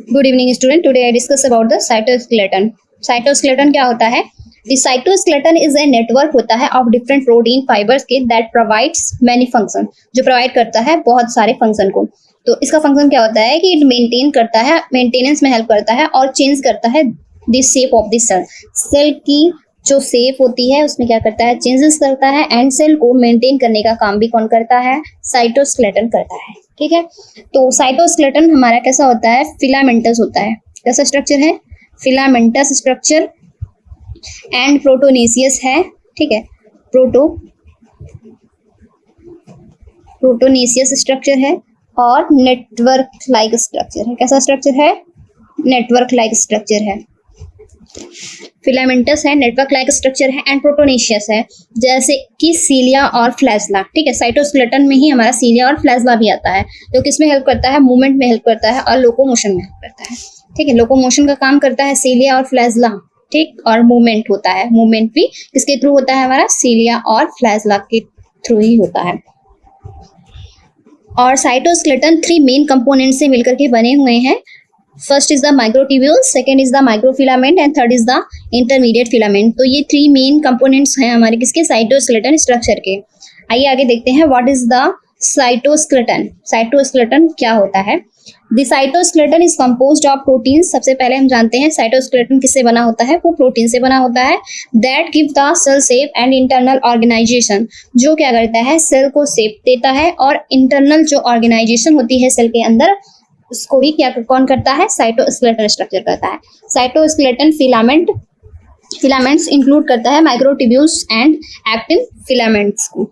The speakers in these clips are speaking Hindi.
Good evening student, today I discuss about the cytoskeleton. Cytoskeleton क्या होता है? The cytoskeleton is a network होता है ऑफ डिफरेंट प्रोटीन फाइबर्स के दैट प्रोवाइड्स मैनी फंक्शन, जो प्रोवाइड करता है बहुत सारे फंक्शन को। तो इसका फंक्शन क्या होता है कि इट मेंटेन करता है, मेंटेनेंस में हेल्प करता है और चेंज करता है the shape of the cell. Cell की जो शेप होती है उसमें क्या करता है, चेंजेस करता है, एंड सेल को मेंटेन करने का काम भी कौन करता है? साइटोस्केलेटन करता है। ठीक है, तो साइटोस्केलेटन हमारा कैसा होता है? फिलामेंटस होता है। कैसा स्ट्रक्चर है? फिलामेंटस स्ट्रक्चर एंड प्रोटोनेसियस है। ठीक है, प्रोटोनेसियस स्ट्रक्चर है और नेटवर्क लाइक स्ट्रक्चर है। कैसा स्ट्रक्चर है? नेटवर्क लाइक स्ट्रक्चर है। फिलामेंटस है, नेटवर्क लाइक स्ट्रक्चर है, एंड प्रोटोनेशियस है, जैसे कि सीलिया और फ्लैजला। ठीक है, साइटोस्केलेटन में ही हमारा सीलिया और फ्लैजला भी आता है, जो किसमें हेल्प करता है? मूवमेंट में हेल्प करता है और लोकोमोशन में हेल्प करता है। ठीक है, लोकोमोशन का काम करता है सीलिया और फ्लैजला। ठीक, और मूवमेंट होता है, मूवमेंट भी किसके थ्रू होता है? हमारा सीलिया और फ्लैजला के थ्रू ही होता है। और साइटोस्केलेटन 3 मेन कंपोनेंट से मिलकर के बने हुए हैं। First is the microtubule, second is the microfilament and third is the intermediate filament. तो ये 3 मेन कंपोनेंट्स हैं हमारे किसके? साइटोस्केलेटन स्ट्रक्चर के। आइए आगे देखते हैं what is the cytoskeleton. Cytoskeleton क्या होता है? The cytoskeleton is composed of protein. सबसे पहले हम जानते हैं साइटोस्केलेटन किससे बना होता है? वो प्रोटीन से बना होता है। That give the cell shape and internal organisation, जो क्या करता है? सेल को शेप देता है और इंटरनल जो ऑर्गेनाइजेशन होती है सेल के अंदर उसको भी क्या कौन करता है? साइटोस्केलेटन स्ट्रक्चर करता है। साइटोस्केलेटन फिलामेंट्स इंक्लूड करता है माइक्रोट्यूब्यूल्स एंड एक्टिन फिलामेंट्स को।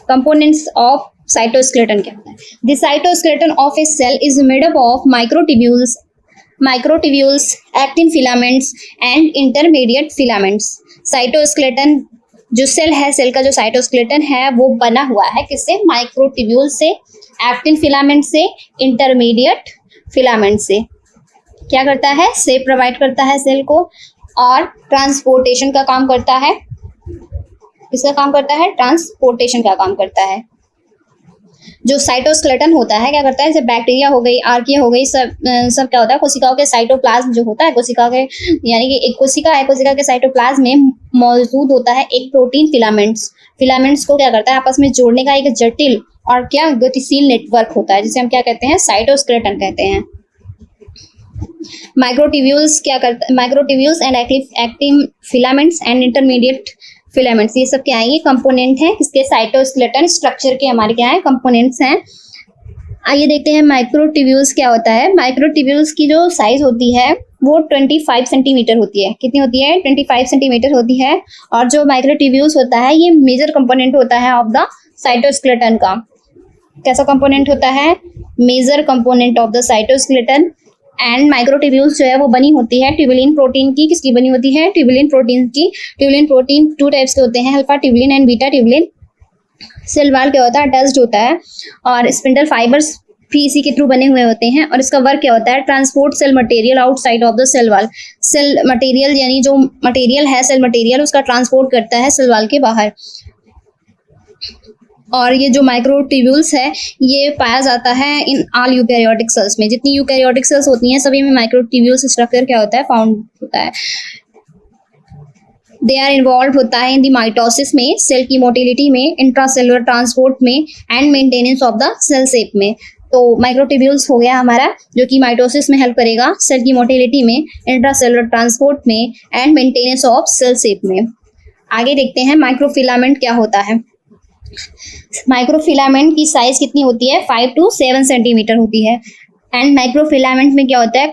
कंपोनेंट्स ऑफ साइटोस्केलेटन क्या होता है? The cytoskeleton of a cell is made up of microtubules, actin filaments and intermediate filaments. Cytoskeleton जो सेल है, सेल का जो साइटोस्केलेटन है वो बना हुआ है किससे? माइक्रोट्यूब्यूल से, एक्टिन फिलामेंट से, इंटरमीडिएट फिलामेंट से। क्या करता है? शेप प्रोवाइड करता है सेल को और ट्रांसपोर्टेशन का काम करता है। किसका काम करता है? ट्रांसपोर्टेशन का काम करता है। जो साइटोस्केलेटन होता है क्या करता है? जैसे बैक्टीरिया हो गई, आर्किया हो गई, सब क्या होता है? कोशिकाओं के साइटोप्लाज्म जो होता है, कोशिका के यानी कि एक कोशिका है, कोशिका के साइटोप्लाज्म में मौजूद होता है एक प्रोटीन फिलामेंट्स को क्या करता है? आपस में जोड़ने का एक जटिल और क्या गतिशील नेटवर्क होता है, जिसे हम क्या कहते हैं? साइटोस्केलेटन कहते हैं। Microtubules and actin filaments and intermediate filaments, ये सब क्या है? ये कंपोनेंट है किसके? साइटोस्केलेटन स्ट्रक्चर के हमारे क्या है? कंपोनेंट्स हैं। आइए देखते हैं माइक्रोट्यूब्यूल्स क्या होता है। माइक्रोट्यूब्यूल्स की जो साइज होती है वो 25 सेंटीमीटर होती है। कितनी होती है? 25 सेंटीमीटर होती है। और जो माइक्रोट्यूब्यूल्स होता है ये मेजर कंपोनेंट होता है ऑफ द साइटोस्केलेटन का। कैसा कंपोनेंट होता है? Major component of the cytoskeleton. And microtubules जो है वो बनी होती है ट्यूबुलिन प्रोटीन की। किसकी बनी होती है? ट्यूबुलिन प्रोटीन की। ट्यूबुलिन प्रोटीन 2 टाइप्स के होते हैं, alpha tubulin and beta tubulin. Cell wall क्या होता है? अटैच्ड होता है और स्पिंडल फाइबर्स भी इसी के थ्रू बने हुए होते हैं। और इसका वर्क क्या होता है? Transport cell material outside of the cell wall. Cell material यानी जो मटेरियल है, सेल मटेरियल, उसका ट्रांसपोर्ट करता है सेल वॉल के बाहर। और ये जो माइक्रोट्यूब्यूल्स है ये पाया जाता है इन ऑल यूकैरियोटिक सेल्स में। जितनी यूकैरियोटिक सेल्स होती हैं सभी में माइक्रोट्यूब्यूल्स स्ट्रक्चर क्या होता है? फाउंड होता है। दे आर इन्वॉल्व होता है इन द माइटोसिस में, सेल की मोटिलिटी में, इंट्रासेलुलर ट्रांसपोर्ट में and maintenance of the cell shape में। तो माइक्रोट्यूब्यूल्स हो गया हमारा जो कि माइटोसिस में हेल्प करेगा, सेल की मोटिलिटी में, इंट्रासेलुलर ट्रांसपोर्ट में and maintenance of cell shape में। आगे देखते हैं माइक्रोफिलामेंट क्या होता है। माइक्रोफिलामेंट की साइज कितनी होती है? 5 to 7 सेंटीमीटर होती है। एंड माइक्रोफिलामेंट में क्या होता है?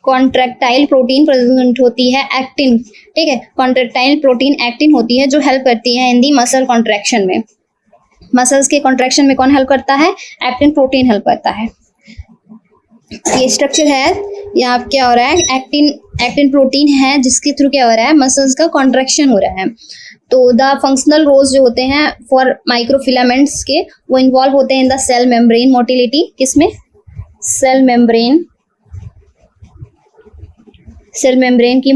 कॉन्ट्रैक्टाइल प्रोटीन प्रेजेंट होती है, एक्टिन। ठीक है, कॉन्ट्रैक्टाइल प्रोटीन एक्टिन होती है जो हेल्प करती है इन दी मसल कॉन्ट्रैक्शन में। मसल्स के कॉन्ट्रैक्शन में कौन हेल्प करता है? एक्टिन प्रोटीन हेल्प करता है। ये स्ट्रक्चर है, यहाँ क्या हो रहा है? एक्टिन प्रोटीन है जिसके थ्रू क्या हो रहा है? मसल्स का कॉन्ट्रैक्शन हो रहा है। तो द फंक्शनल रोल्स जो होते हैं फॉर माइक्रोफिलामेंट्स के वो इन्वॉल्व होते हैं in the cell membrane motility. किसमें? सेल मेम्ब्रेन की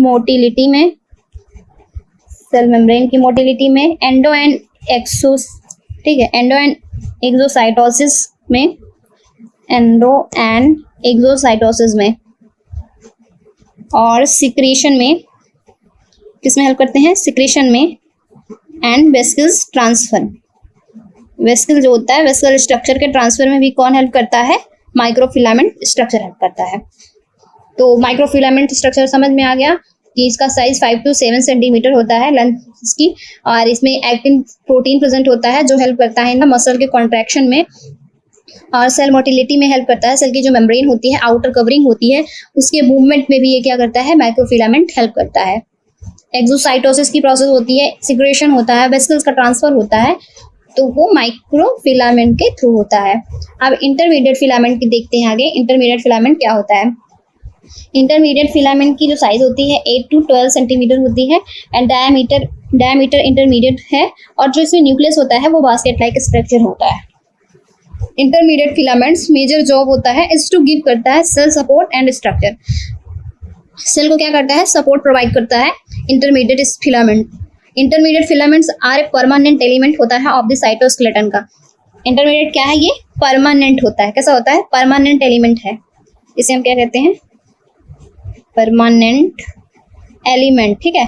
मोटिलिटी में, एंडो एंड एक्सोस, ठीक है, एंडो एंड एक्सोसाइटोसिस में, एंडो एंड एक्सोसाइटोसिस में, और सिक्रेशन में, किसमें हेल्प करते हैं, सिक्रेशन में, एंड वेस्कल्स ट्रांसफर, वेस्कल जो होता है वेस्कल स्ट्रक्चर के ट्रांसफर में भी कौन हेल्प करता है, माइक्रोफिलामेंट स्ट्रक्चर हेल्प करता है। तो माइक्रोफिलामेंट स्ट्रक्चर समझ में आ गया कि इसका साइज 5 to 7 सेंटीमीटर होता है लेंथ इसकी, और इसमें एक्टिन प्रोटीन प्रेजेंट होता है जो हेल्प करता है ना मसल के कॉन्ट्रैक्शन में, और सेल मोटिलिटी में हेल्प करता है। सेल की जो मेम्ब्रेन होती है, आउटर कवरिंग होती है, उसके मूवमेंट में भी ये क्या करता है, माइक्रोफिलामेंट हेल्प करता है। एक्सोसाइटोसिस की प्रोसेस होती है, सिक्रेशन होता है, वेस्कल्स का ट्रांसफर होता है, तो वो माइक्रोफिलामेंट के थ्रू होता है। अब इंटरमीडिएट फिलामेंट की देखते हैं आगे। इंटरमीडिएट फिलामेंट क्या होता है। इंटरमीडिएट फिलामेंट की जो साइज होती है 8 to 12 सेंटीमीटर होती है, एंड डायमीटर इंटरमीडिएट है, और जो इसमें न्यूक्लियस होता है वो बास्केट लाइक स्ट्रक्चर होता है। इंटरमीडिएट फिलामेंट्स मेजर जॉब होता है इज टू गिव करता है cell support and structure. Cell को क्या करता है, सपोर्ट प्रोवाइड करता है intermediate filament. Intermediate filaments are a permanent element होता है ऑफ द साइटोस्केलेटन का। इंटरमीडिएट क्या है, ये परमानेंट होता है। कैसा होता है, परमानेंट एलिमेंट है। इसे हम क्या कहते हैं, परमानेंट एलिमेंट। ठीक है,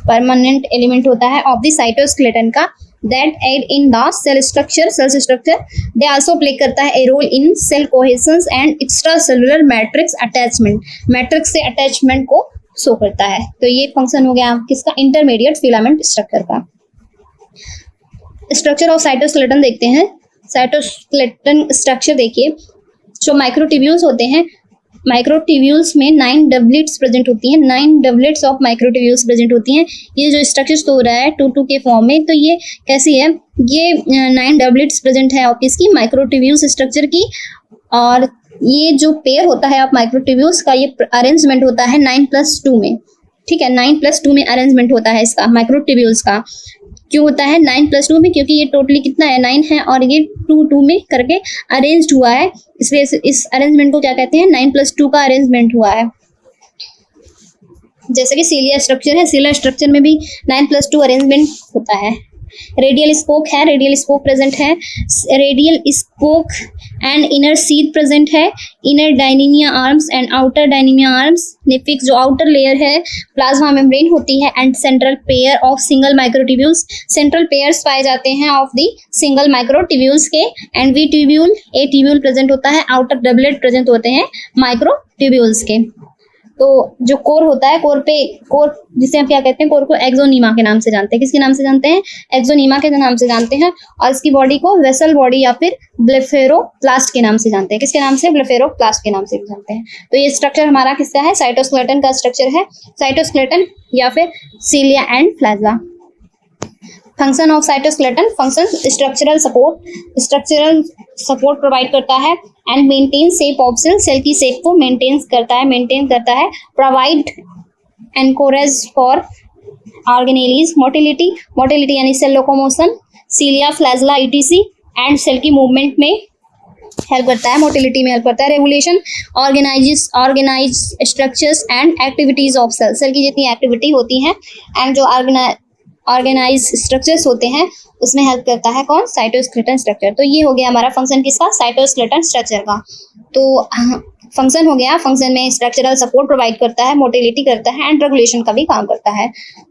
परमानेंट एलिमेंट होता है ऑफ द साइटोस्केलेटन का, that aid in the cell structure. They also play करता है a role in cell cohesion and extracellular matrix attachment, matrix से अटैचमेंट को शो करता है। तो ये फंक्शन हो गया किसका, इंटरमीडिएट फिलामेंट स्ट्रक्चर का। स्ट्रक्चर ऑफ साइटोस्केलेटन देखते हैं। साइटोस्केलेटन स्ट्रक्चर देखिए, जो माइक्रोट्यूब्यूल्स होते हैं, माइक्रोट्यूब्यूल्स में 9 डबलेट्स प्रेजेंट होती हैं, 9 डबलेट्स ऑफ माइक्रोट्यूब्यूल्स प्रेजेंट होती हैं। ये जो स्ट्रक्चर हो रहा है 2 के फॉर्म में, तो ये कैसी है, ये 9 डबलेट्स प्रेजेंट है ऑफ इसकी माइक्रोट्यूब्यूल्स स्ट्रक्चर की, और ये जो पेयर होता है ऑफ माइक्रोट्यूब्यूल्स का, ये अरेंजमेंट होता है 9+2 में। ठीक है, 9+2 में अरेंजमेंट होता है इसका माइक्रोट्यूब्यूल्स का। क्यों होता है 9+2 में, क्योंकि ये टोटली कितना है, 9 है, और ये 2 में करके अरेंज्ड हुआ है, इसलिए इस अरेंजमेंट को क्या कहते हैं, 9+2 का अरेंजमेंट हुआ है। जैसे कि सीलिया स्ट्रक्चर है, सीलिया स्ट्रक्चर में भी 9+2 अरेंजमेंट होता है। रेडियल स्पोक है, रेडियल स्पोक प्रेजेंट है, radial spoke and inner sheath present है, inner dynein arms and outer dynein arms, निफिक्स जो आउटर लेयर है, प्लाज्मा मेम्ब्रेन होती है, and central pair of single microtubules, central pairs पाए जाते हैं ऑफ द सिंगल माइक्रोट्यूब्यूल्स के, and B tubule, A tubule present होता है, आउटर डबलेट प्रेजेंट होते हैं माइक्रोट्यूब्यूल्स के। तो जो कोर होता है, कोर जिसे हम क्या कहते हैं, कोर को एक्सोनीमा के नाम से जानते हैं। किसके नाम से जानते हैं, एक्सोनीमा के नाम से जानते हैं, और इसकी बॉडी को वेसल बॉडी या फिर ब्लेफेरोप्लास्ट के नाम से जानते हैं। किसके नाम से, ब्लेफेरोप्लास्ट के नाम से भी जानते हैं। तो ये स्ट्रक्चर हमारा किसका है, साइटोस्केलेटन का स्ट्रक्चर है, साइटोस्केलेटन या फिर cilia and flagella. Function of cytoskeleton, function structural support provide करता है, and maintain shape of cell, cell की शेप को मेंटेन करता है, provide anchorage for organelles, motility यानी cell locomotion, cilia flagella ETC, and cell की मूवमेंट में हेल्प करता है, मोटिलिटी में हेल्प करता है, regulation organize structures and activities of cell, cell की जितनी एक्टिविटी होती हैं एंड जो ऑर्गेनाइज स्ट्रक्चर्स होते हैं उसमें हेल्प करता है कौन, साइटोस्केलेटन स्ट्रक्चर। तो ये हो गया हमारा फंक्शन किसका, साइटोस्केलेटन स्ट्रक्चर का। तो फंक्शन हो गया, फंक्शन में स्ट्रक्चरल सपोर्ट प्रोवाइड करता है, मोटिलिटी करता है, एंड रेगुलेशन का भी काम करता है।